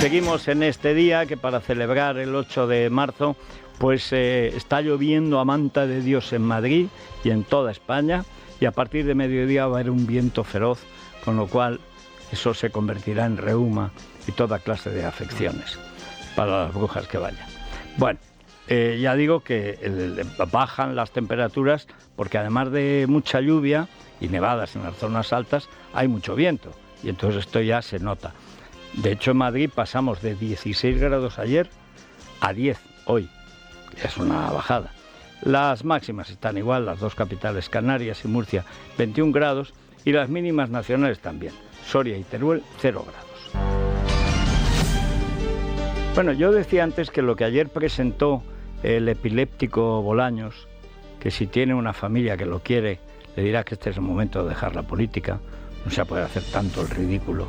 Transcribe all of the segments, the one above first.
Seguimos en este día que para celebrar el 8 de marzo pues está lloviendo a manta de Dios en Madrid y en toda España, y a partir de mediodía va a haber un viento feroz, con lo cual eso se convertirá en reuma y toda clase de afecciones para las brujas que vayan. Bueno, ya digo que bajan las temperaturas porque además de mucha lluvia y nevadas en las zonas altas, hay mucho viento y entonces esto ya se nota. De hecho, en Madrid pasamos de 16 grados ayer a 10 hoy. Es una bajada. Las máximas están igual, las dos capitales, Canarias y Murcia, 21 grados, y las mínimas nacionales también. Soria y Teruel, 0 grados. Bueno, yo decía antes que lo que ayer presentó el epiléptico Bolaños, que si tiene una familia que lo quiere, le dirá que este es el momento de dejar la política, no se puede hacer tanto el ridículo,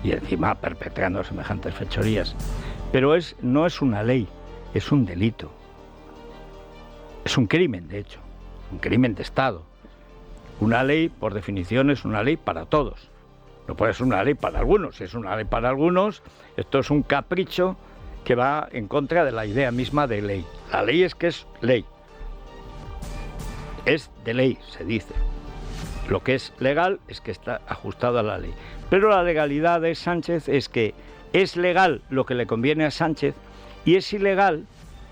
y encima perpetrando semejantes fechorías. Pero no es una ley, es un delito. Es un crimen, de hecho, un crimen de Estado. Una ley, por definición, es una ley para todos. No puede ser una ley para algunos. Si es una ley para algunos, esto es un capricho que va en contra de la idea misma de ley. La ley es que es ley. Es de ley, se dice. Lo que es legal es que está ajustado a la ley. Pero la legalidad de Sánchez es que es legal lo que le conviene a Sánchez y es ilegal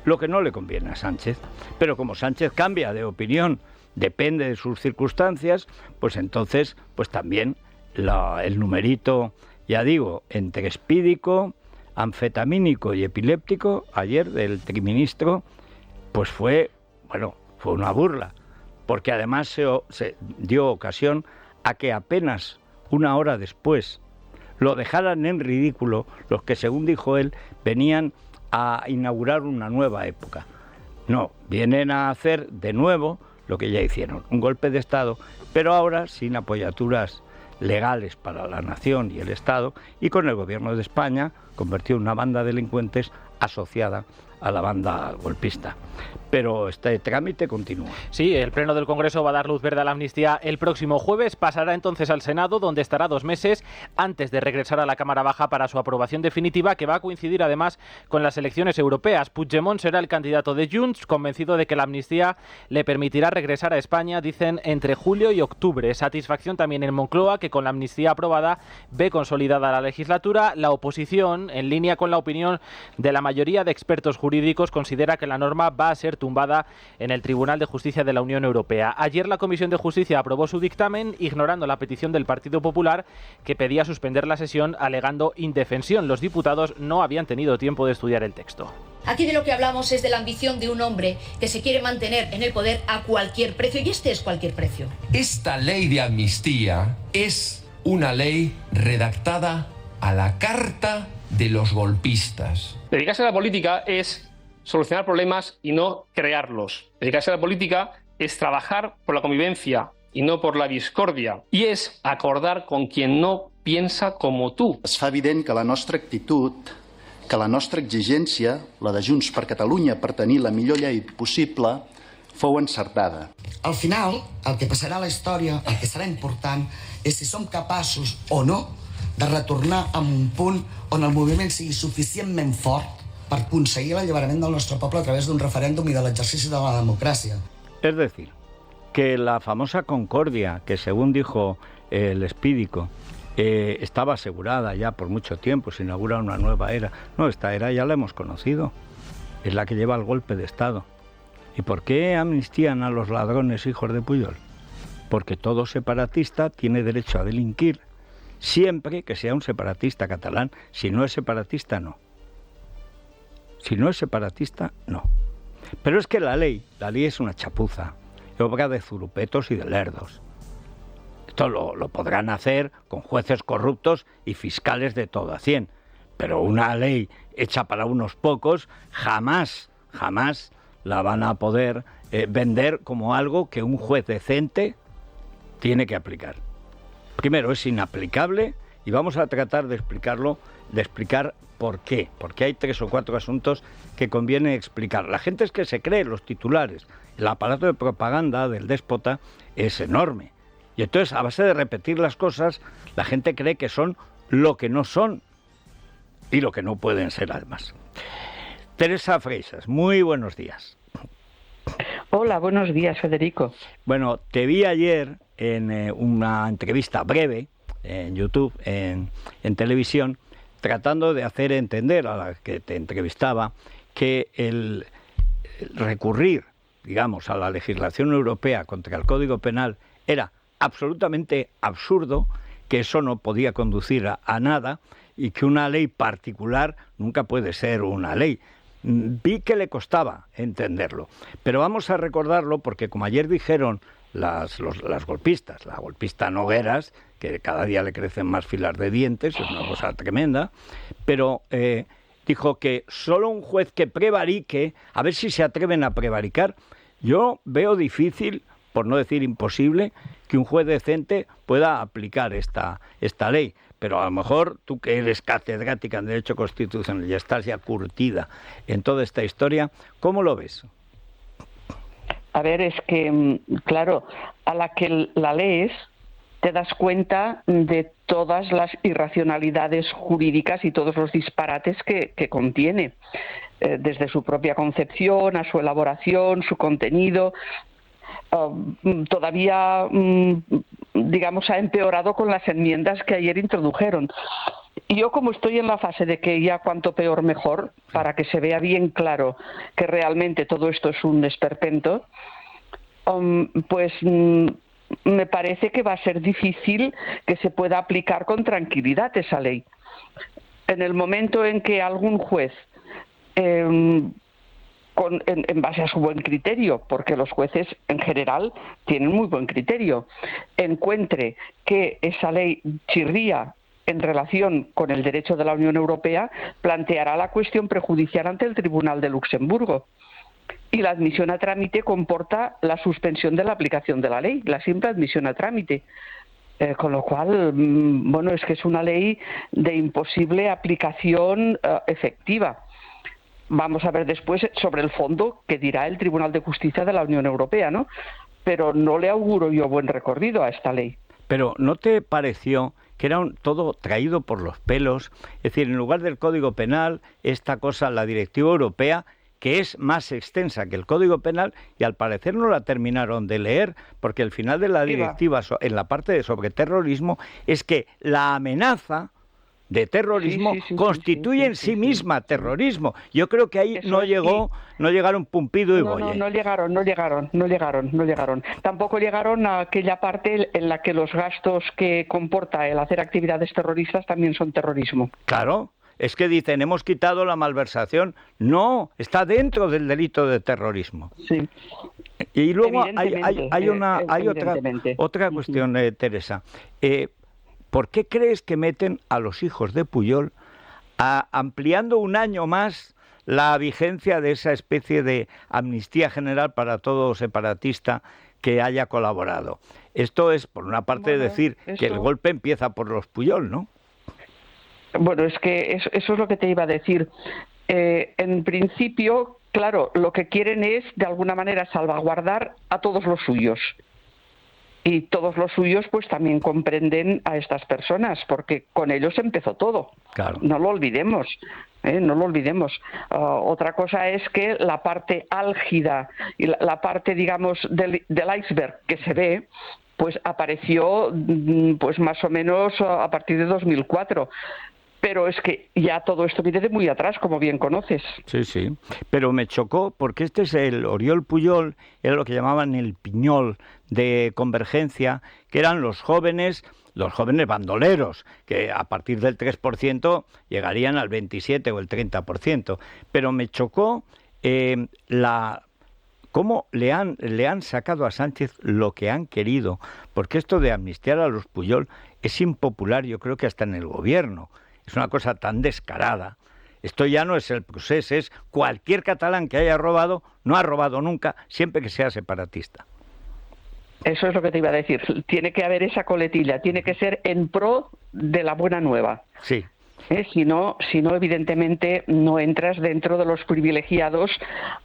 lo que no le conviene a Sánchez. Pero como Sánchez cambia de opinión, depende de sus circunstancias, pues entonces pues también el numerito, ya digo, entre espídico, anfetamínico y epiléptico, ayer del triministro, pues fue una burla, porque además se dio ocasión a que apenas una hora después lo dejaran en ridículo los que, según dijo él, venían a inaugurar una nueva época. No, vienen a hacer de nuevo lo que ya hicieron, un golpe de Estado, pero ahora sin apoyaturas legales para la nación y el Estado, y con el gobierno de España convertido en una banda de delincuentes asociada a la banda golpista. Pero este trámite continúa. Sí, el Pleno del Congreso va a dar luz verde a la amnistía el próximo jueves. Pasará entonces al Senado, donde estará 2 meses antes de regresar a la Cámara Baja para su aprobación definitiva, que va a coincidir además con las elecciones europeas. Puigdemont será el candidato de Junts, convencido de que la amnistía le permitirá regresar a España, dicen, entre julio y octubre. Satisfacción también en Moncloa, que con la amnistía aprobada ve consolidada la legislatura. La oposición, en línea con la opinión de la mayoría de expertos jurídicos, considera que la norma va a ser tumbada en el Tribunal de Justicia de la Unión Europea. Ayer la Comisión de Justicia aprobó su dictamen, ignorando la petición del Partido Popular, que pedía suspender la sesión alegando indefensión. Los diputados no habían tenido tiempo de estudiar el texto. Aquí de lo que hablamos es de la ambición de un hombre que se quiere mantener en el poder a cualquier precio, y este es cualquier precio. Esta ley de amnistía es una ley redactada a la carta de los golpistas. Dedicarse a la política es solucionar problemas y no crearlos. Dedicarse a la política es trabajar por la convivencia y no por la discordia. I és acordar con quien no piensa como tu. Es fa evident que la nostra actitud, que la nostra exigència, la de Junts per Catalunya per tenir la millor llei possible, fou encertada. Al final, el que passarà a la història, el que serà important, és si som capaços o no de retornar a un punt on el moviment sigui suficientment fort per aconseguir l'alliberament del nostre poble a través d'un referèndum i de l'exercici de la democràcia. Es decir, que la famosa concordia, que según dijo el espídico, estaba asegurada ya por mucho tiempo, se inaugura una nueva era. No, esta era ya la hemos conocido, es la que lleva al golpe de Estado. ¿Y por qué amnistían a los ladrones hijos de Pujol? Porque todo separatista tiene derecho a delinquir, siempre que sea un separatista catalán. Si no es separatista, no. Si no es separatista, no. Pero es que la ley es una chapuza, obra de zurupetos y de lerdos. Esto lo podrán hacer con jueces corruptos y fiscales de todo a 100. Pero una ley hecha para unos pocos, jamás la van a poder vender como algo que un juez decente tiene que aplicar. Primero, es inaplicable y vamos a tratar de explicar por qué. Porque hay 3 o 4 asuntos que conviene explicar. La gente es que se cree los titulares. El aparato de propaganda del déspota es enorme. Y entonces, a base de repetir las cosas, la gente cree que son lo que no son. y lo que no pueden ser además. Teresa Freixas, muy buenos días. Hola, buenos días, Federico. Bueno, te vi ayer en una entrevista breve en YouTube, en televisión, tratando de hacer entender a la que te entrevistaba que el recurrir, digamos, a la legislación europea contra el Código Penal era absolutamente absurdo, que eso no podía conducir a nada y que una ley particular nunca puede ser una ley. Vi que le costaba entenderlo, pero vamos a recordarlo porque, como ayer dijeron las golpistas, la golpista Nogueras, que cada día le crecen más filas de dientes, es una cosa tremenda, pero dijo que solo un juez que prevarique, a ver si se atreven a prevaricar. Yo veo difícil, por no decir imposible, que un juez decente pueda aplicar esta ley. Pero a lo mejor tú, que eres catedrática en Derecho Constitucional y estás ya curtida en toda esta historia, ¿cómo lo ves? A ver, es que, claro, a la que la lees te das cuenta de todas las irracionalidades jurídicas y todos los disparates que contiene, desde su propia concepción a su elaboración, su contenido. Todavía, digamos, ha empeorado con las enmiendas que ayer introdujeron. Y yo, como estoy en la fase de que ya cuanto peor mejor, para que se vea bien claro que realmente todo esto es un esperpento, pues me parece que va a ser difícil que se pueda aplicar con tranquilidad esa ley. En el momento en que algún juez, en base a su buen criterio, porque los jueces en general tienen muy buen criterio, encuentre que esa ley chirría en relación con el derecho de la Unión Europea, planteará la cuestión prejudicial ante el Tribunal de Luxemburgo. Y la admisión a trámite comporta la suspensión de la aplicación de la ley, la simple admisión a trámite. Con lo cual, bueno, es que es una ley de imposible aplicación efectiva. Vamos a ver después sobre el fondo que dirá el Tribunal de Justicia de la Unión Europea, ¿no? Pero no le auguro yo buen recorrido a esta ley. Pero ¿no te pareció que era todo traído por los pelos? Es decir, en lugar del Código Penal, esta cosa, la Directiva Europea, que es más extensa que el Código Penal, y al parecer no la terminaron de leer, porque el final de la directiva, en la parte de sobre terrorismo, es que la amenaza de terrorismo constituye en sí misma terrorismo. Yo creo que ahí no llegaron Pumpido y Boye. No llegaron. Tampoco llegaron a aquella parte en la que los gastos que comporta el hacer actividades terroristas también son terrorismo. Claro. Es que dicen, hemos quitado la malversación. No, está dentro del delito de terrorismo. Sí. Y luego hay otra cuestión, Teresa. ¿Por qué crees que meten a los hijos de Pujol ampliando un año más la vigencia de esa especie de amnistía general para todo separatista que haya colaborado? Esto es, por una parte, decir que el golpe empieza por los Pujol, ¿no? Bueno, es que eso es lo que te iba a decir. En principio, claro, lo que quieren es, de alguna manera, salvaguardar a todos los suyos. Y todos los suyos pues también comprenden a estas personas, porque con ellos empezó todo. Claro. No lo olvidemos. No lo olvidemos. Otra cosa es que la parte álgida y la parte, digamos, del iceberg que se ve, pues apareció pues más o menos a partir de 2004. Pero es que ya todo esto viene de muy atrás, como bien conoces. Sí. Pero me chocó porque este es el Oriol Pujol, era lo que llamaban el piñol de Convergencia, que eran los jóvenes bandoleros, que a partir del 3% llegarían al 27 o el 30%. Pero me chocó cómo le han sacado a Sánchez lo que han querido, porque esto de amnistiar a los Pujol es impopular, yo creo que hasta en el gobierno. Es una cosa tan descarada. Esto ya no es el procés, es cualquier catalán que haya robado, no ha robado nunca, siempre que sea separatista. Eso es lo que te iba a decir. Tiene que haber esa coletilla, tiene que ser en pro de la buena nueva. Sí. Si no, evidentemente, no entras dentro de los privilegiados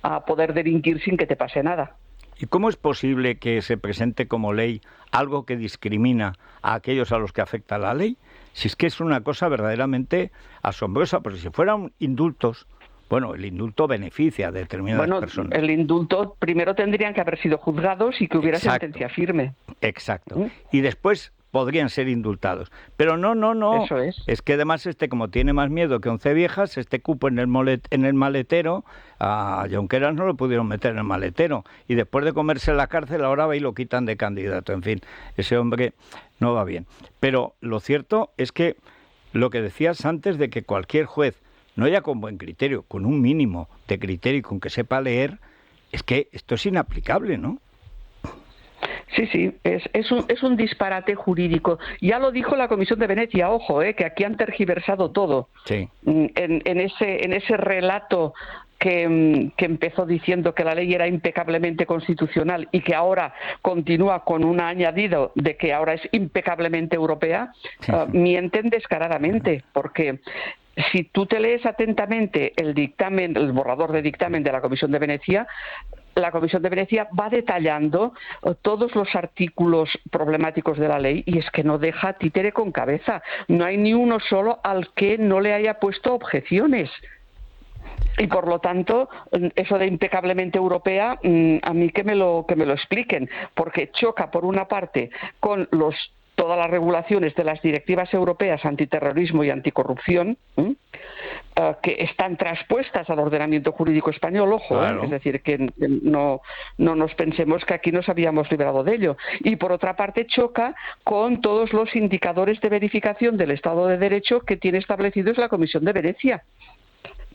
a poder delinquir sin que te pase nada. ¿Y cómo es posible que se presente como ley algo que discrimina a aquellos a los que afecta la ley? Si es que es una cosa verdaderamente asombrosa, porque si fueran indultos, bueno, el indulto beneficia a determinadas personas. El indulto primero tendrían que haber sido juzgados y que hubiera sentencia firme. Exacto. Y después podrían ser indultados. Pero no. Eso es. Es que además como tiene más miedo que 11 viejas, cupo en el maletero, a Junqueras no lo pudieron meter en el maletero. Y después de comerse la cárcel, ahora va y lo quitan de candidato. En fin, ese hombre no va bien. Pero lo cierto es que lo que decías antes de que cualquier juez, no ya con buen criterio, con un mínimo de criterio y con que sepa leer, es que esto es inaplicable, ¿no? Sí, es un disparate jurídico. Ya lo dijo la Comisión de Venecia, ojo, que aquí han tergiversado todo. Sí. En ese relato que empezó diciendo que la ley era impecablemente constitucional y que ahora continúa con un añadido de que ahora es impecablemente europea, mienten descaradamente, porque si tú te lees atentamente el dictamen, el borrador de dictamen de la Comisión de Venecia, la Comisión de Venecia va detallando todos los artículos problemáticos de la ley y es que no deja títere con cabeza. No hay ni uno solo al que no le haya puesto objeciones. Y por lo tanto, eso de impecablemente europea, a mí que me lo expliquen, porque choca por una parte con todas las regulaciones de las directivas europeas antiterrorismo y anticorrupción, que están traspuestas al ordenamiento jurídico español, ojo, claro. Es decir, que no nos pensemos que aquí nos habíamos librado de ello. Y por otra parte choca con todos los indicadores de verificación del Estado de Derecho que tiene establecidos la Comisión de Venecia.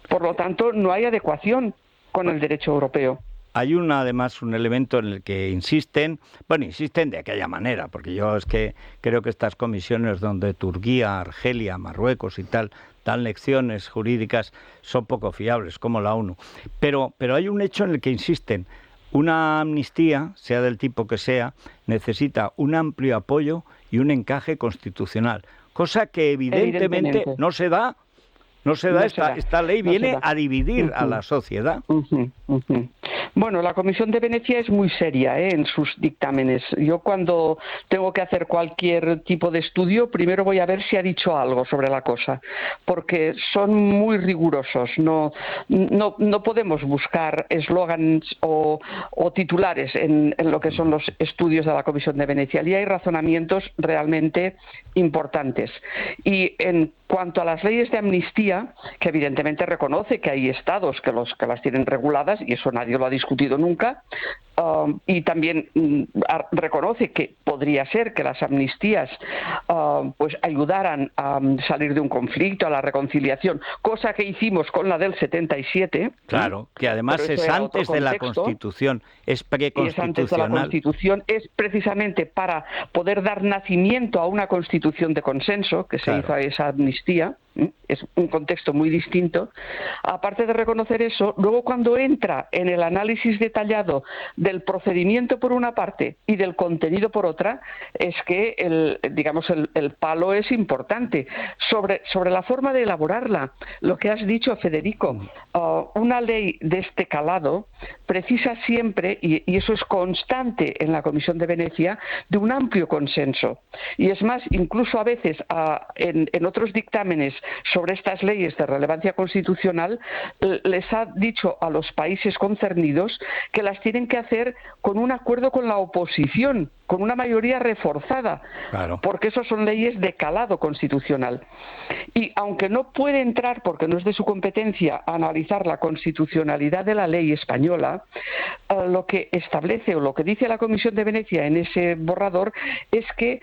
Por lo tanto, no hay adecuación con el derecho europeo. Hay además un elemento en el que insisten de aquella manera, porque yo es que creo que estas comisiones donde Turquía, Argelia, Marruecos y tal dan lecciones jurídicas son poco fiables, como la ONU. Pero hay un hecho en el que insisten. Una amnistía, sea del tipo que sea, necesita un amplio apoyo y un encaje constitucional, cosa que evidentemente no se da. Esta ley viene a dividir a la sociedad. Bueno, la Comisión de Venecia es muy seria en sus dictámenes. Yo cuando tengo que hacer cualquier tipo de estudio, primero voy a ver si ha dicho algo sobre la cosa, porque son muy rigurosos. No podemos buscar eslóganes o titulares en lo que son los estudios de la Comisión de Venecia. Y hay razonamientos realmente importantes. Y en cuanto a las leyes de amnistía, que evidentemente reconoce que hay estados que las tienen reguladas, y eso nadie lo ha discutido nunca, y también reconoce que podría ser que las amnistías pues ayudaran a salir de un conflicto, a la reconciliación, cosa que hicimos con la del 77. Claro, que además es antes de la Constitución, es preconstitucional. Es antes de la Constitución, es precisamente para poder dar nacimiento a una Constitución de consenso, que se hizo a esa amnistía. Es un contexto muy distinto. Aparte de reconocer eso, luego cuando entra en el análisis detallado del procedimiento por una parte y del contenido por otra, es que el palo es importante. Sobre la forma de elaborarla, lo que has dicho, Federico, una ley de este calado precisa siempre, y eso es constante en la Comisión de Venecia, de un amplio consenso. Y es más, incluso a veces en otros dictámenes sobre estas leyes de relevancia constitucional, les ha dicho a los países concernidos que las tienen que hacer con un acuerdo con la oposición, con una mayoría reforzada, porque eso son leyes de calado constitucional. Y aunque no puede entrar, porque no es de su competencia, a analizar la constitucionalidad de la ley española, lo que establece o lo que dice la Comisión de Venecia en ese borrador es que,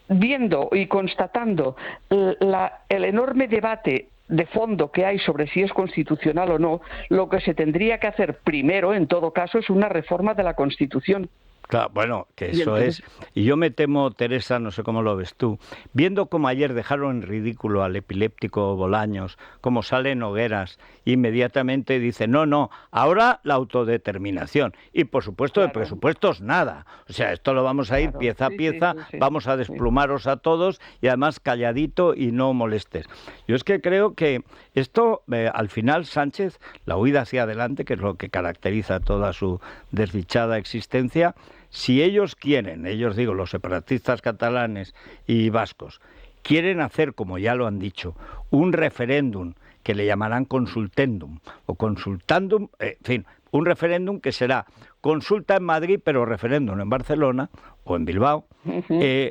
viendo y constatando el enorme debate de fondo que hay sobre si es constitucional o no, lo que se tendría que hacer primero, en todo caso, es una reforma de la Constitución. Claro, bueno, que eso es. Y yo me temo, Teresa, no sé cómo lo ves tú, viendo como ayer dejaron en ridículo al epiléptico Bolaños, como sale Nogueras, inmediatamente dice, no, ahora la autodeterminación. Y por supuesto, de presupuestos nada. O sea, esto lo vamos a ir pieza a pieza, vamos a desplumaros a todos y además calladito y no molestes. Yo es que creo que esto, al final, Sánchez, la huida hacia adelante, que es lo que caracteriza toda su desdichada existencia, si ellos quieren, los separatistas catalanes y vascos, quieren hacer, como ya lo han dicho, un referéndum que le llamarán consultendum o consultandum, en fin, un referéndum que será consulta en Madrid, pero referéndum en Barcelona o en Bilbao.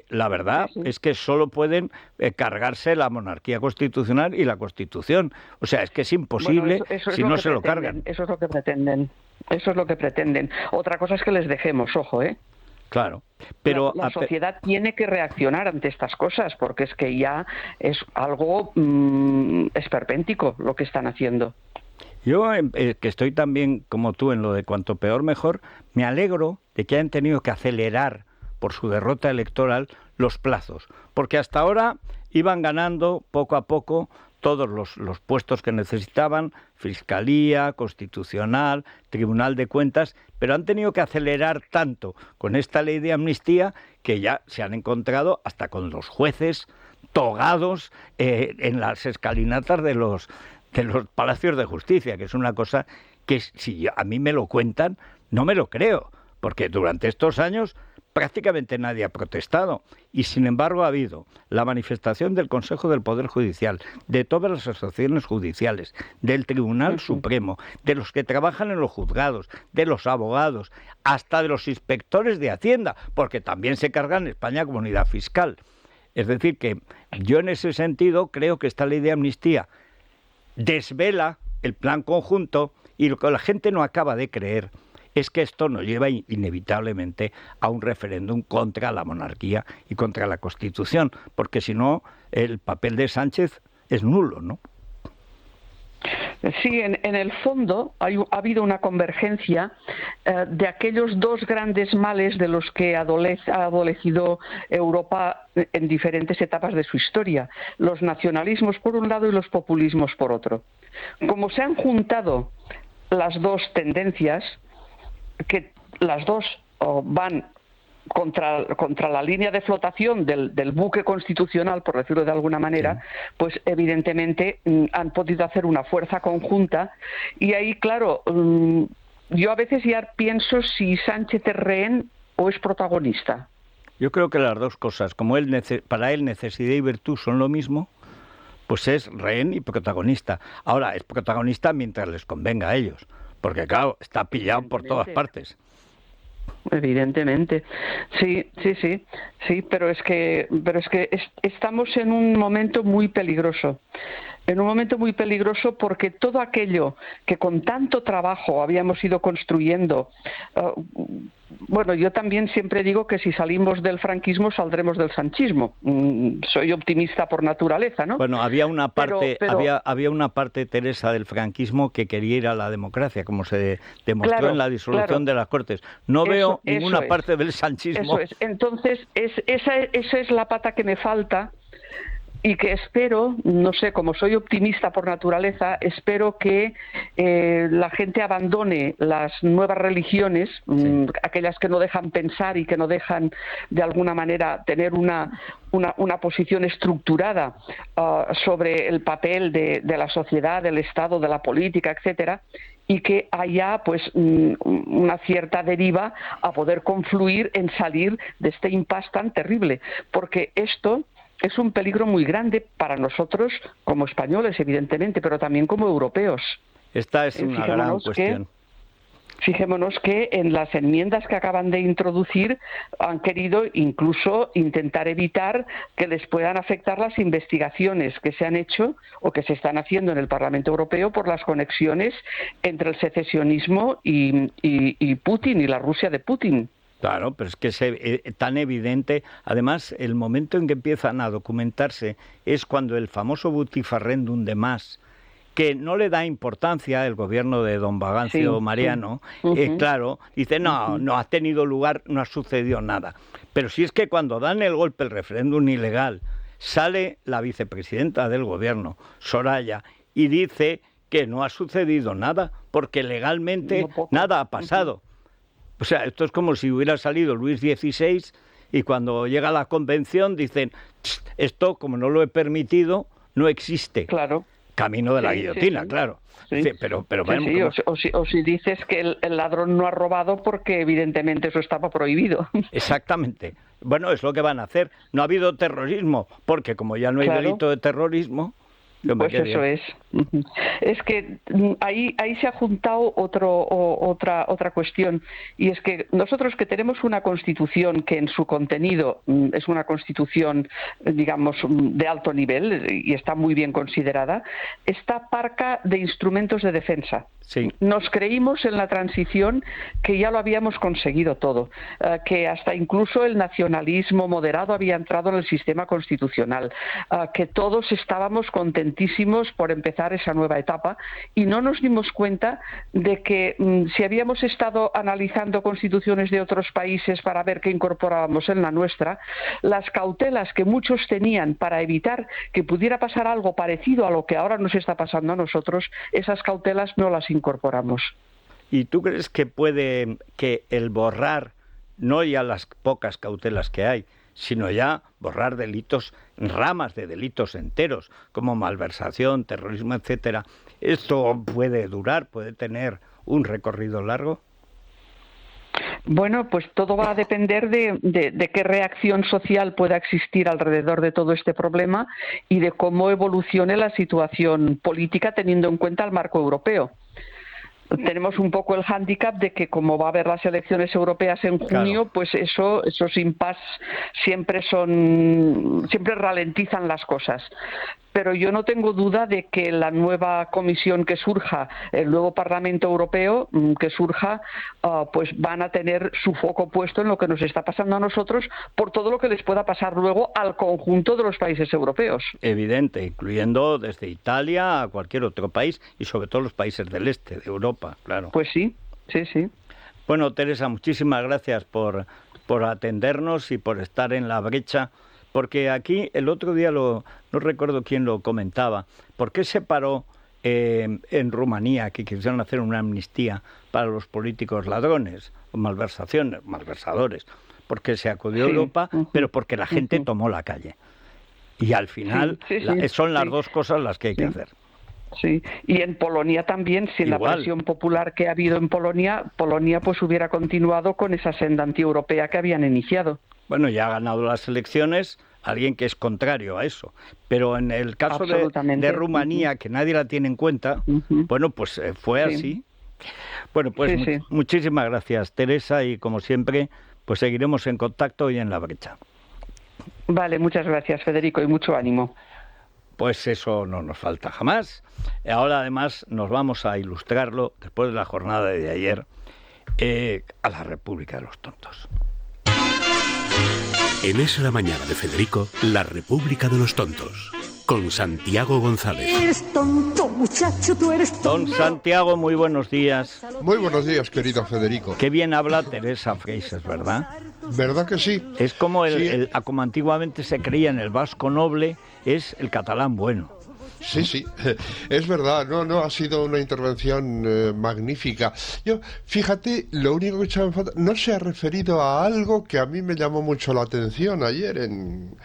La verdad es que solo pueden cargarse la monarquía constitucional y la Constitución. O sea, es que es imposible si no se lo cargan. Eso es lo que pretenden. Eso es lo que pretenden. Otra cosa es que les dejemos, ojo, ¿eh? Claro, pero la sociedad tiene que reaccionar ante estas cosas, porque es que ya es algo esperpéntico lo que están haciendo. Yo, que estoy también como tú en lo de cuanto peor mejor, me alegro de que hayan tenido que acelerar por su derrota electoral los plazos, porque hasta ahora iban ganando poco a poco todos los puestos que necesitaban, Fiscalía, Constitucional, Tribunal de Cuentas, pero han tenido que acelerar tanto con esta ley de amnistía que ya se han encontrado hasta con los jueces togados en las escalinatas de los palacios de justicia, que es una cosa que si a mí me lo cuentan, no me lo creo, porque durante estos años prácticamente nadie ha protestado y sin embargo ha habido la manifestación del Consejo del Poder Judicial, de todas las asociaciones judiciales, del Tribunal Supremo, de los que trabajan en los juzgados, de los abogados, hasta de los inspectores de Hacienda, porque también se carga en España comunidad fiscal. Es decir que yo en ese sentido creo que esta ley de amnistía desvela el plan conjunto y lo que la gente no acaba de creer es que esto nos lleva inevitablemente a un referéndum contra la monarquía y contra la Constitución, porque si no, el papel de Sánchez es nulo, ¿no? Sí, en el fondo ha habido una convergencia de aquellos dos grandes males de los que ha adolecido Europa en diferentes etapas de su historia, los nacionalismos por un lado y los populismos por otro. Como se han juntado las dos tendencias, que las dos van contra la línea de flotación del buque constitucional, por decirlo de alguna manera, pues evidentemente han podido hacer una fuerza conjunta y ahí, claro, yo a veces ya pienso si Sánchez es rehén o es protagonista. Yo creo que las dos cosas, como para él necesidad y virtud son lo mismo, pues es rehén y protagonista. Ahora, es protagonista mientras les convenga a ellos, porque claro, está pillado por todas partes. Evidentemente, sí, pero es que estamos en un momento muy peligroso. Porque todo aquello que con tanto trabajo habíamos ido construyendo, bueno, yo también siempre digo que si salimos del franquismo saldremos del sanchismo. Soy optimista por naturaleza, ¿no? Bueno, había una parte, había una parte, Teresa, del franquismo que quería ir a la democracia, como se demostró en la disolución de las Cortes. No veo ninguna parte del sanchismo. Eso es. Entonces, esa es la pata que me falta. Y que espero, no sé, como soy optimista por naturaleza, espero que la gente abandone las nuevas religiones, aquellas que no dejan pensar y que no dejan de alguna manera tener una posición estructurada sobre el papel de la sociedad, del Estado, de la política, etcétera, y que haya pues una cierta deriva a poder confluir en salir de este impasse tan terrible, porque esto es un peligro muy grande para nosotros como españoles, evidentemente, pero también como europeos. Esta es una gran cuestión. Fijémonos que en las enmiendas que acaban de introducir han querido incluso intentar evitar que les puedan afectar las investigaciones que se han hecho o que se están haciendo en el Parlamento Europeo por las conexiones entre el secesionismo y Putin y la Rusia de Putin. Claro, pero es que es tan evidente. Además, el momento en que empiezan a documentarse es cuando el famoso butifarrendum de Mas, que no le da importancia el gobierno de don Bagancio Mariano, claro, dice, no ha tenido lugar, no ha sucedido nada. Pero si es que cuando dan el golpe, el referéndum ilegal, sale la vicepresidenta del gobierno, Soraya, y dice que no ha sucedido nada, porque legalmente nada ha pasado. O sea, esto es como si hubiera salido Luis XVI y cuando llega la convención dicen, esto como no lo he permitido, no existe. Claro. camino de la guillotina, sí. claro. Sí. Sí, pero bueno, sí, o si dices que el ladrón no ha robado porque evidentemente eso estaba prohibido. exactamente. Bueno, es lo que van a hacer. No ha habido terrorismo, porque como ya no hay delito de terrorismo... Pues eso es. Es que ahí se ha juntado otra cuestión, y es que nosotros que tenemos una Constitución que en su contenido es una Constitución, digamos, de alto nivel y está muy bien considerada, está parca de instrumentos de defensa. Sí. Nos creímos en la transición que ya lo habíamos conseguido todo, que hasta incluso el nacionalismo moderado había entrado en el sistema constitucional, que todos estábamos contentísimos por empezar esa nueva etapa, y no nos dimos cuenta de que si habíamos estado analizando constituciones de otros países para ver qué incorporábamos en la nuestra, las cautelas que muchos tenían para evitar que pudiera pasar algo parecido a lo que ahora nos está pasando a nosotros, esas cautelas no las incorporamos. ¿Y tú crees que puede que el borrar, no ya las pocas cautelas que hay, sino ya borrar delitos, ramas de delitos enteros, como malversación, terrorismo, etcétera, esto puede durar, puede tener un recorrido largo? Bueno, pues todo va a depender de qué reacción social pueda existir alrededor de todo este problema y de cómo evolucione la situación política teniendo en cuenta el marco europeo. Tenemos un poco el hándicap de que como va a haber las elecciones europeas en junio, pues esos impases siempre ralentizan las cosas. Pero yo no tengo duda de que la nueva comisión que surja, el nuevo Parlamento Europeo que surja, pues van a tener su foco puesto en lo que nos está pasando a nosotros por todo lo que les pueda pasar luego al conjunto de los países europeos. Evidente, incluyendo desde Italia a cualquier otro país y sobre todo los países del este de Europa, claro. Pues sí, sí, sí. Bueno, Teresa, muchísimas gracias por atendernos y por estar en La Brecha. Porque aquí el otro día, no recuerdo quién lo comentaba, ¿por qué se paró en Rumanía que quisieron hacer una amnistía para los políticos ladrones o malversadores? Porque se acudió a Europa, pero porque la gente tomó la calle. Y al final son las dos cosas las que hay que hacer. Sí, y en Polonia también, sin la presión popular que ha habido en Polonia pues hubiera continuado con esa senda antieuropea que habían iniciado. Bueno, ya ha ganado las elecciones alguien que es contrario a eso. Pero en el caso de Rumanía, que nadie la tiene en cuenta, bueno, pues fue así. Bueno, pues muchísimas gracias, Teresa, y como siempre, pues seguiremos en contacto y en La Brecha. Vale, muchas gracias, Federico, y mucho ánimo. Pues eso no nos falta jamás. Ahora, además, nos vamos a ilustrarlo, después de la jornada de ayer, a la República de los Tontos. En Es la Mañana de Federico, la República de los Tontos, con Santiago González. Eres tonto, muchacho, tú eres tonto. Don Santiago, muy buenos días. Muy buenos días, querido Federico. Qué bien habla Teresa Freixas, ¿verdad? ¿Verdad que sí? Es como como antiguamente se creía en el vasco noble, es el catalán bueno. Sí, es verdad, no ha sido una intervención magnífica. Yo, fíjate, lo único que echaba en falta, no se ha referido a algo que a mí me llamó mucho la atención ayer en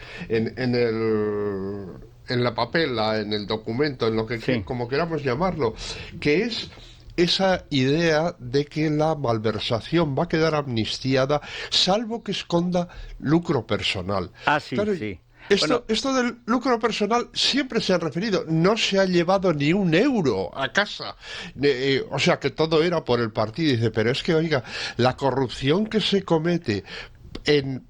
la papela, en el documento, en lo que como queramos llamarlo, que es esa idea de que la malversación va a quedar amnistiada salvo que esconda lucro personal. Claro, sí. Esto del lucro personal siempre se ha referido, no se ha llevado ni un euro a casa, o sea que todo era por el partido. Dice, pero es que oiga, la corrupción que se comete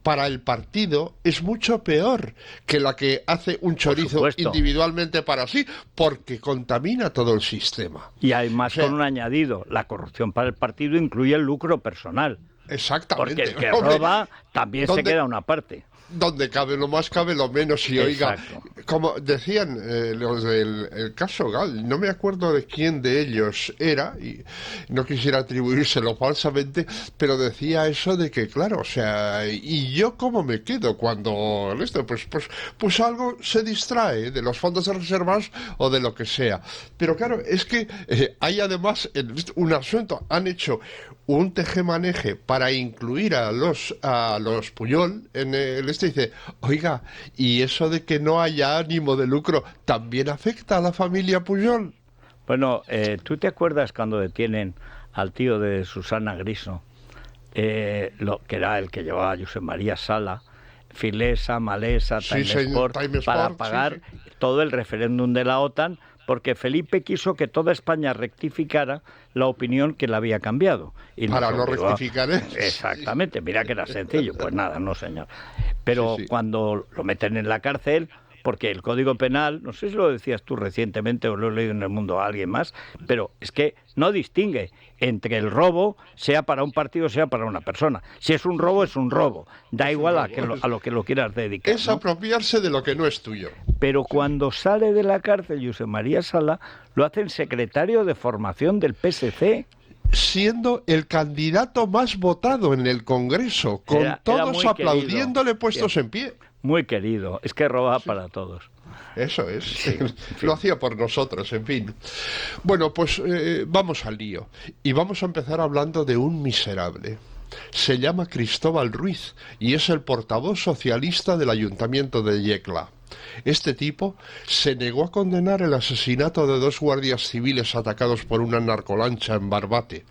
para el partido es mucho peor que la que hace un chorizo individualmente para sí, porque contamina todo el sistema. Y además con un añadido, la corrupción para el partido incluye el lucro personal. Exactamente. Porque el que roba también se queda una parte. Donde cabe lo más, cabe lo menos. Y oiga, como decían los del caso Gal, no me acuerdo de quién de ellos era, y no quisiera atribuírselo falsamente, pero decía eso de que, claro, o sea, ¿y yo cómo me quedo cuando esto? Pues algo se distrae de los fondos reservados o de lo que sea. Pero claro, es que hay además un asunto, han hecho un tejemaneje para incluir a los Puyol en periodista y dice, oiga, ¿y eso de que no haya ánimo de lucro también afecta a la familia Pujol? Bueno, ¿tú te acuerdas cuando detienen al tío de Susana Griso, que era el que llevaba a Josep María Sala, Filesa, Malesa, Time Sport, para pagar todo el referéndum de la OTAN, porque Felipe quiso que toda España rectificara la opinión que le había cambiado. Y para no rectificar, ¿eh? Exactamente, mira que era sencillo. Pues nada, no señor. Pero cuando lo meten en la cárcel, porque el Código Penal, no sé si lo decías tú recientemente o lo he leído en El Mundo a alguien más, pero es que no distingue entre el robo, sea para un partido, sea para una persona. Si es un robo, es un robo. Da igual a lo que lo quieras dedicar. Es apropiarse de lo que no es tuyo. Pero cuando sale de la cárcel Josep María Sala, lo hacen secretario de formación del PSC. Siendo el candidato más votado en el Congreso, con todos aplaudiéndole puestos en pie. Muy querido, es que roba para todos. Eso es, sí, lo hacía por nosotros, en fin. Bueno, pues vamos al lío. Y vamos a empezar hablando de un miserable. Se llama Cristóbal Ruiz y es el portavoz socialista del Ayuntamiento de Yecla. Este tipo se negó a condenar el asesinato de 2 guardias civiles atacados por una narcolancha en Barbate.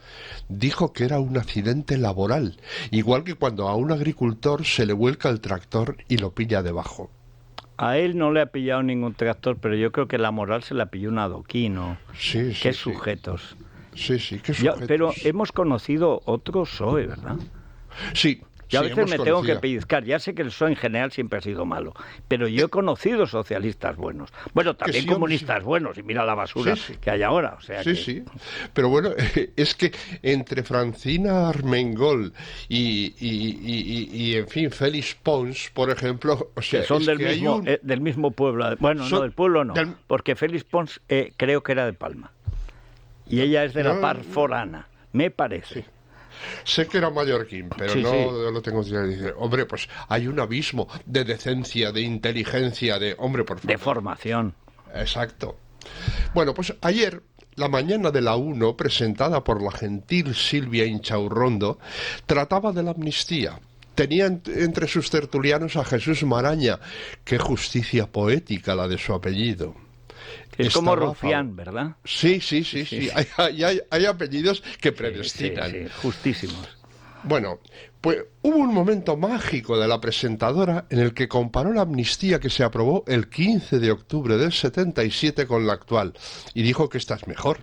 Dijo que era un accidente laboral, igual que cuando a un agricultor se le vuelca el tractor y lo pilla debajo. A él no le ha pillado ningún tractor, pero yo creo que la moral se la pilló un adoquino. Sí, qué sujetos. Sí, qué sujetos. Pero hemos conocido otro PSOE, ¿verdad? Sí. Yo a veces me tengo que pellizcar. Ya sé que el PSOE en general siempre ha sido malo, pero yo he conocido socialistas buenos. Bueno, también comunistas buenos, y mira la basura que hay ahora. O sea sí. Pero bueno, es que entre Francina Armengol y en fin, Félix Pons, por ejemplo... O sea, que son del mismo pueblo. Bueno, no, del pueblo no, porque Félix Pons creo que era de Palma. Y ella es de la Par Forana, me parece. Sí. Sé que era mallorquín, pero no lo tengo que decir. Hombre, pues hay un abismo de decencia, de inteligencia, por favor. De formación. Exacto. Bueno, pues ayer, la mañana de la 1, presentada por la gentil Silvia Inchaurrondo, trataba de la amnistía. Tenía entre sus tertulianos a Jesús Maraña. Qué justicia poética la de su apellido. Es como Rufián, ¿verdad? Sí. Hay apellidos que predestinan. Sí, justísimos. Bueno, pues hubo un momento mágico de la presentadora en el que comparó la amnistía que se aprobó el 15 de octubre del 77 con la actual y dijo que esta es mejor.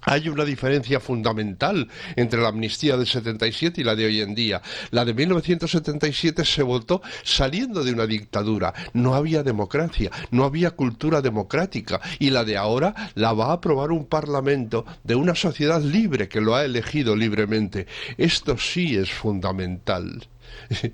Hay una diferencia fundamental entre la amnistía del 77 y la de hoy en día. La de 1977 se votó saliendo de una dictadura. No había democracia, no había cultura democrática. Y la de ahora la va a aprobar un parlamento de una sociedad libre que lo ha elegido libremente. Esto sí es fundamental.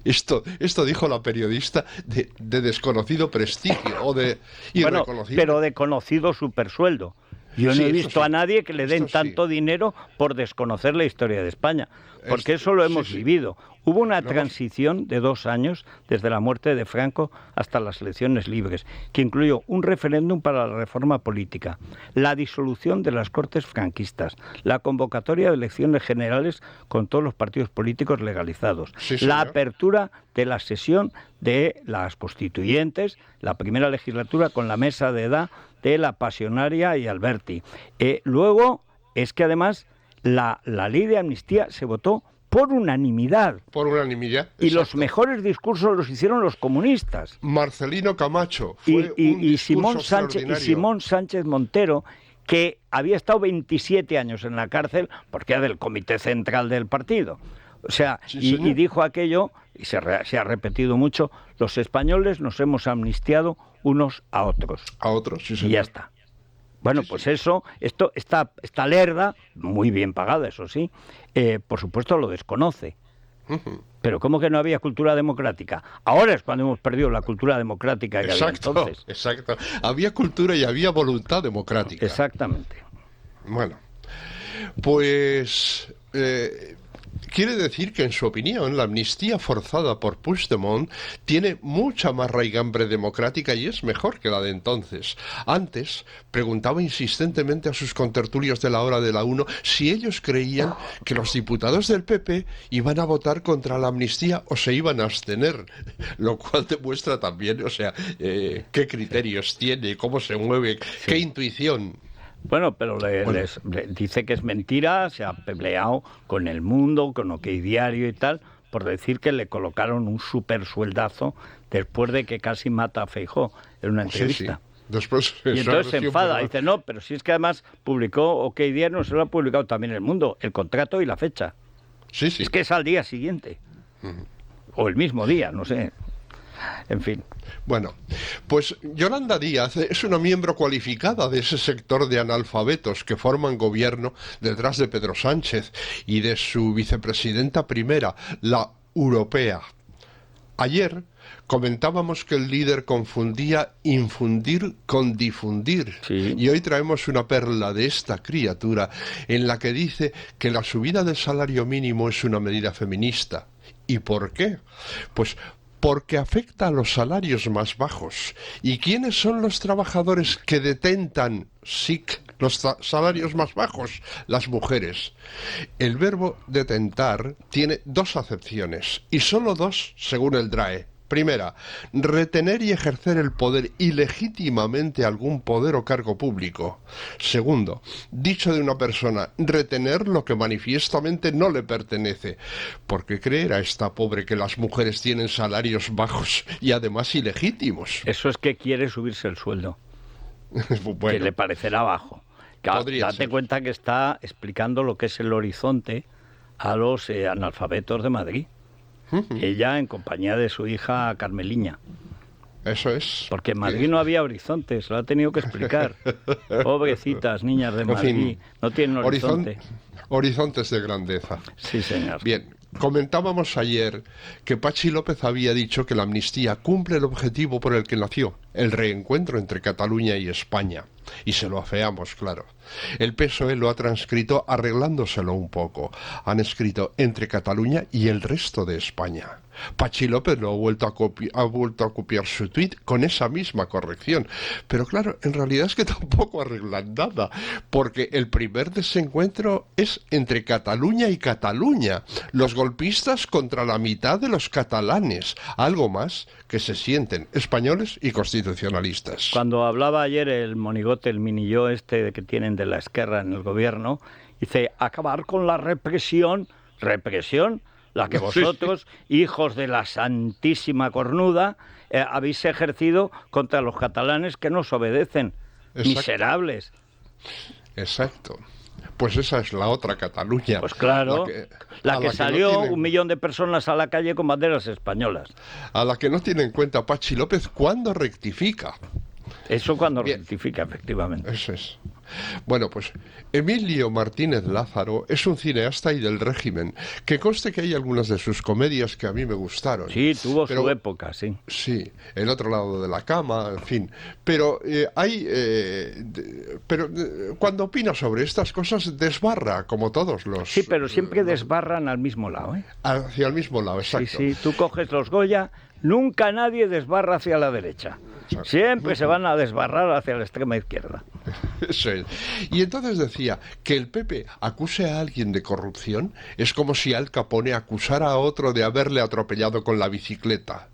Esto dijo la periodista de desconocido prestigio o de irreconocido. Pero de conocido supersueldo. Yo no he visto a nadie que le den tanto dinero por desconocer la historia de España, porque eso lo hemos vivido. Hubo una transición de 2 años desde la muerte de Franco hasta las elecciones libres, que incluyó un referéndum para la reforma política, la disolución de las Cortes franquistas, la convocatoria de elecciones generales con todos los partidos políticos legalizados, la apertura de la sesión de las constituyentes, la primera legislatura con la mesa de edad de la Pasionaria y Alberti. Luego es que además la ley de amnistía se votó por unanimidad. Por unanimidad. Y los mejores discursos los hicieron los comunistas. Marcelino Camacho fue y Simón Sánchez Montero, que había estado 27 años en la cárcel porque era del comité central del partido. O sea, y dijo aquello, y se ha repetido mucho, los españoles nos hemos amnistiado unos a otros. A otros, sí, señor. Y ya está. Bueno, pues eso, esta lerda, muy bien pagada, eso sí, por supuesto lo desconoce. Pero ¿cómo que no había cultura democrática? Ahora es cuando hemos perdido la cultura democrática que había entonces. Exacto. Había cultura y había voluntad democrática. Exactamente. Bueno, pues quiere decir que, en su opinión, la amnistía forzada por Puigdemont tiene mucha más raigambre democrática y es mejor que la de entonces. Antes, preguntaba insistentemente a sus contertulios de la hora de la 1 si ellos creían que los diputados del PP iban a votar contra la amnistía o se iban a abstener, lo cual demuestra también, o sea, qué criterios tiene, cómo se mueve, qué intuición. Bueno, pero les dice que es mentira, se ha peleado con El Mundo, con OK Diario y tal, por decir que le colocaron un super sueldazo después de que casi mata a Feijóo en una entrevista. Sí. Después, y entonces se enfada, dice, no, pero si es que además publicó OK Diario, no se lo ha publicado también El Mundo, el contrato y la fecha. Sí. Es que es al día siguiente, o el mismo día, no sé. En fin. Bueno, pues Yolanda Díaz es una miembro cualificada de ese sector de analfabetos que forman gobierno detrás de Pedro Sánchez y de su vicepresidenta primera, la europea. Ayer comentábamos que el líder confundía infundir con difundir. Sí. Y hoy traemos una perla de esta criatura en la que dice que la subida del salario mínimo es una medida feminista. ¿Y por qué? Pues porque afecta a los salarios más bajos. ¿Y quiénes son los trabajadores que detentan los salarios más bajos? Las mujeres. El verbo detentar tiene dos acepciones, y solo dos según el DRAE. Primera, retener y ejercer el poder ilegítimamente algún poder o cargo público. Segundo, dicho de una persona, retener lo que manifiestamente no le pertenece. Porque creer a esta pobre que las mujeres tienen salarios bajos y además ilegítimos. Eso es que quiere subirse el sueldo, bueno, que le parecerá bajo. Date cuenta que está explicando lo que es el horizonte a los analfabetos de Madrid. Ella en compañía de su hija Carmeliña. Eso es. Porque en Madrid no había horizontes, lo ha tenido que explicar. Pobrecitas niñas de Madrid, en fin, no tienen horizonte. Horizontes de grandeza. Sí, señor. Bien, comentábamos ayer que Patxi López había dicho que la amnistía cumple el objetivo por el que nació, el reencuentro entre Cataluña y España. Y se lo afeamos, claro. El PSOE lo ha transcrito arreglándoselo un poco. Han escrito entre Cataluña y el resto de España. Patxi López lo ha vuelto a copiar su tuit con esa misma corrección. Pero claro, en realidad es que tampoco arreglan nada, porque el primer desencuentro es entre Cataluña y Cataluña. Los golpistas contra la mitad de los catalanes. Algo más que se sienten españoles y constitucionalistas. Cuando hablaba ayer el monigote, el minilló este que tienen de la Esquerra en el gobierno, dice, acabar con la represión, la que vosotros, hijos de la Santísima Cornuda, habéis ejercido contra los catalanes que nos obedecen. Exacto. Miserables. Exacto. Pues esa es la otra Cataluña. Pues claro, la que salió no tiene... 1 millón de personas a la calle con banderas españolas. A la que no tiene en cuenta Patxi López cuando rectifica. Eso cuando rectifica, efectivamente. Eso es. Bueno, pues Emilio Martínez Lázaro es un cineasta y del régimen, que conste que hay algunas de sus comedias que a mí me gustaron. Sí, tuvo su época, sí. Sí, El otro lado de la cama, en fin. Pero cuando opina sobre estas cosas desbarra, como todos los... Sí, pero siempre desbarran al mismo lado, ¿eh? Hacia el mismo lado, exacto. Sí, tú coges los Goya, nunca nadie desbarra hacia la derecha. Siempre se van a desbarrar hacia la extrema izquierda. Eso es. Y entonces decía que el PP acuse a alguien de corrupción es como si Al Capone acusara a otro de haberle atropellado con la bicicleta.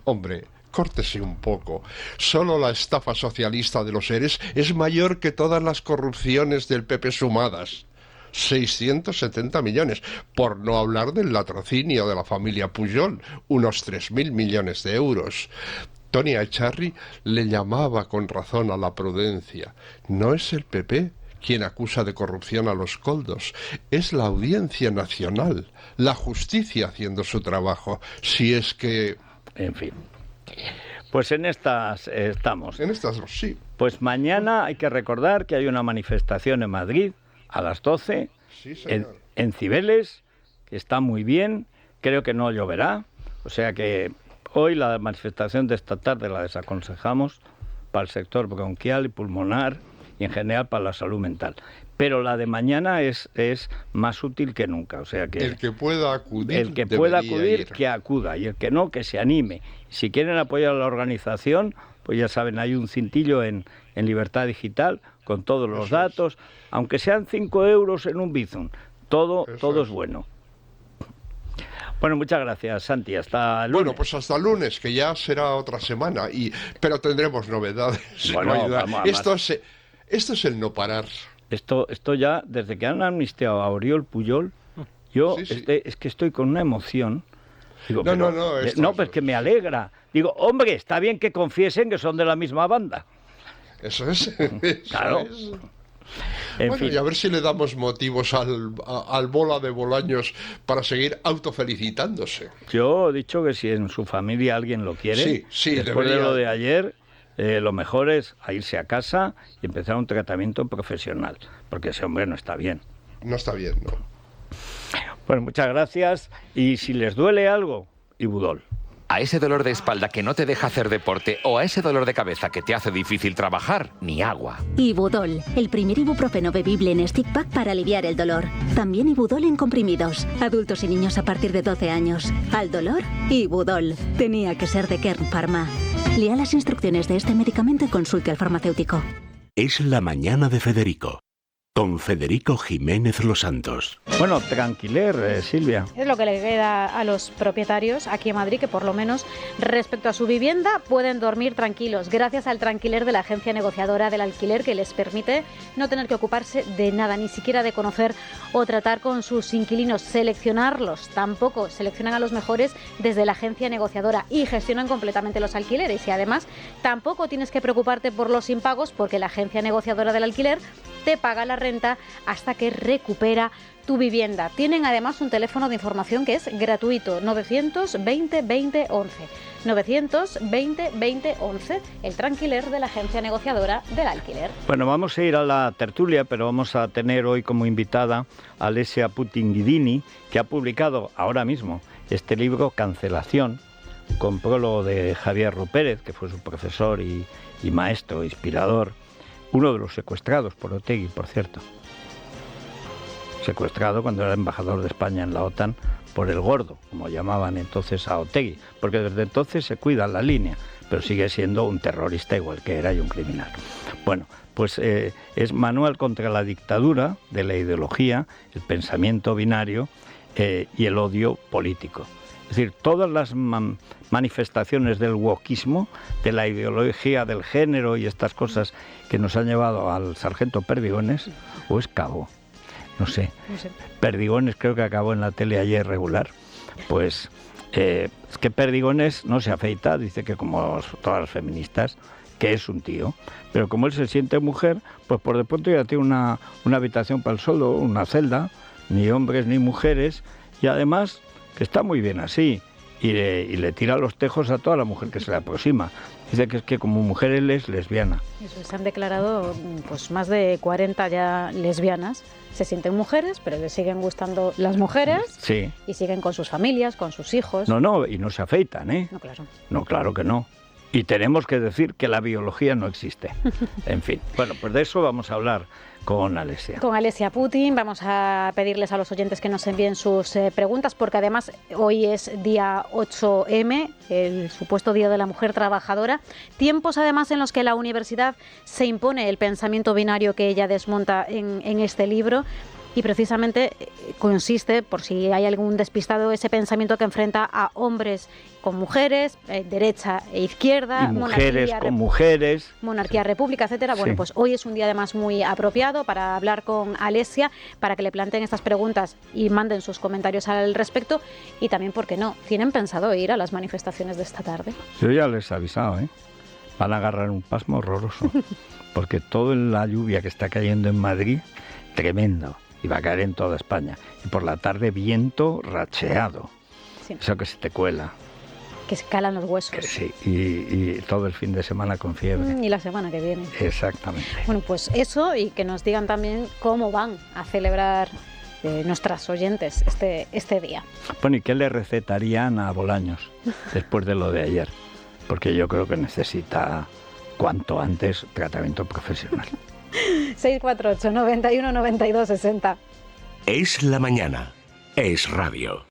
Hombre, córtese un poco. Solo la estafa socialista de los ERES es mayor que todas las corrupciones del PP sumadas. 670 millones, por no hablar del latrocinio de la familia Pujol, unos 3.000 millones de euros. Tony Echarri le llamaba con razón a la prudencia. No es el PP quien acusa de corrupción a los coldos, es la Audiencia Nacional, la justicia haciendo su trabajo, si es que... En fin, pues en estas estamos. En estas, sí. Pues mañana hay que recordar que hay una manifestación en Madrid a las 12, sí, en Cibeles, que está muy bien, creo que no lloverá, o sea que... Hoy la manifestación de esta tarde la desaconsejamos para el sector bronquial y pulmonar y en general para la salud mental. Pero la de mañana es más útil que nunca, o sea que... El que pueda acudir, el que pueda acudir, ir. que acuda, y el que no, que se anime. Si quieren apoyar a la organización, pues ya saben, hay un cintillo en Libertad Digital con todos los datos, aunque sean 5 euros en un Bizum, todo es bueno. Bueno, muchas gracias, Santi. Hasta el lunes. Bueno, pues hasta el lunes, que ya será otra semana, pero tendremos novedades. Bueno, esto es el no parar. Esto ya, desde que han amnistiado a Oriol Pujol, yo es que estoy con una emoción. Digo, pues que me alegra. Digo, hombre, está bien que confiesen que son de la misma banda. Eso es. Claro. Bueno, y a ver si le damos motivos al Bola de Bolaños para seguir autofelicitándose. Yo he dicho que si en su familia alguien lo quiere, después de lo de ayer, lo mejor es irse a casa y empezar un tratamiento profesional, porque ese hombre no está bien. No está bien, ¿no? Bueno, muchas gracias, y si les duele algo, Ibudol. A ese dolor de espalda que no te deja hacer deporte o a ese dolor de cabeza que te hace difícil trabajar, ni agua. Ibudol, el primer ibuprofeno bebible en stick pack para aliviar el dolor. También Ibudol en comprimidos. Adultos y niños a partir de 12 años. Al dolor, Ibudol. Tenía que ser de Kern Pharma. Lea las instrucciones de este medicamento y consulte al farmacéutico. Es la mañana de Federico, con Federico Jiménez Los Santos. Bueno, tranquiler, Silvia. Es lo que le queda a los propietarios aquí en Madrid, que por lo menos respecto a su vivienda pueden dormir tranquilos, gracias al Tranquiler de la Agencia Negociadora del Alquiler, que les permite no tener que ocuparse de nada, ni siquiera de conocer o tratar con sus inquilinos, seleccionarlos. Tampoco seleccionan a los mejores desde la agencia negociadora y gestionan completamente los alquileres. Y además tampoco tienes que preocuparte por los impagos, porque la Agencia Negociadora del Alquiler te paga la renta hasta que recupera tu vivienda. Tienen además un teléfono de información que es gratuito, 920 20 11. 920 20 11, el Tranquiler de la Agencia Negociadora del Alquiler. Bueno, vamos a ir a la tertulia, pero vamos a tener hoy como invitada a Alessia Putin-Guidini, que ha publicado ahora mismo este libro, Cancelación, con prólogo de Javier Rupérez, que fue su profesor y maestro, inspirador, uno de los secuestrados por Otegi, por cierto. Secuestrado cuando era embajador de España en la OTAN por el gordo, como llamaban entonces a Otegi, porque desde entonces se cuida la línea, pero sigue siendo un terrorista igual que era y un criminal. Bueno, pues es Manual contra la dictadura de la ideología, el pensamiento binario y el odio político. Es decir, todas las manifestaciones del wokismo, de la ideología del género y estas cosas que nos han llevado al sargento Perdigones, o es Cabo, no sé. Perdigones creo que acabó en la tele ayer regular. Pues es que Perdigones no se afeita, dice que como todas las feministas, que es un tío, pero como él se siente mujer, pues por de pronto ya tiene una habitación para el solo, una celda, ni hombres ni mujeres, y además que está muy bien así, y le tira los tejos a toda la mujer que se le aproxima. Dice que es que como mujer él es lesbiana. Eso, se han declarado pues más de 40 ya lesbianas. Se sienten mujeres, pero les siguen gustando las mujeres. Sí. Y siguen con sus familias, con sus hijos. No, y no se afeitan, ¿eh? No, claro. No, claro que no. Y tenemos que decir que la biología no existe. En fin, bueno, pues de eso vamos a hablar con Alessia. Con Alessia Putin vamos a pedirles a los oyentes que nos envíen sus preguntas, porque además hoy es día 8M, el supuesto Día de la Mujer Trabajadora. Tiempos además en los que la universidad se impone el pensamiento binario que ella desmonta en este libro. Y precisamente consiste, por si hay algún despistado, ese pensamiento que enfrenta a hombres con mujeres, derecha e izquierda, y mujeres con mujeres, monarquía, república, etcétera. Bueno, pues hoy es un día además muy apropiado para hablar con Alessia, para que le planteen estas preguntas y manden sus comentarios al respecto. Y también, ¿por qué no? ¿Tienen pensado ir a las manifestaciones de esta tarde? Yo ya les he avisado, ¿eh? Van a agarrar un pasmo horroroso, porque toda la lluvia que está cayendo en Madrid, tremendo. Y va a caer en toda España. Y por la tarde viento racheado. Sí. Eso que se te cuela. Que se calan los huesos. Que sí, y todo el fin de semana con fiebre. Y la semana que viene. Exactamente. Bueno, pues eso, y que nos digan también cómo van a celebrar nuestras oyentes este día. Bueno, ¿y qué le recetarían a Bolaños después de lo de ayer? Porque yo creo que necesita cuanto antes tratamiento profesional. 648 91 92 60. Es la mañana. Es radio.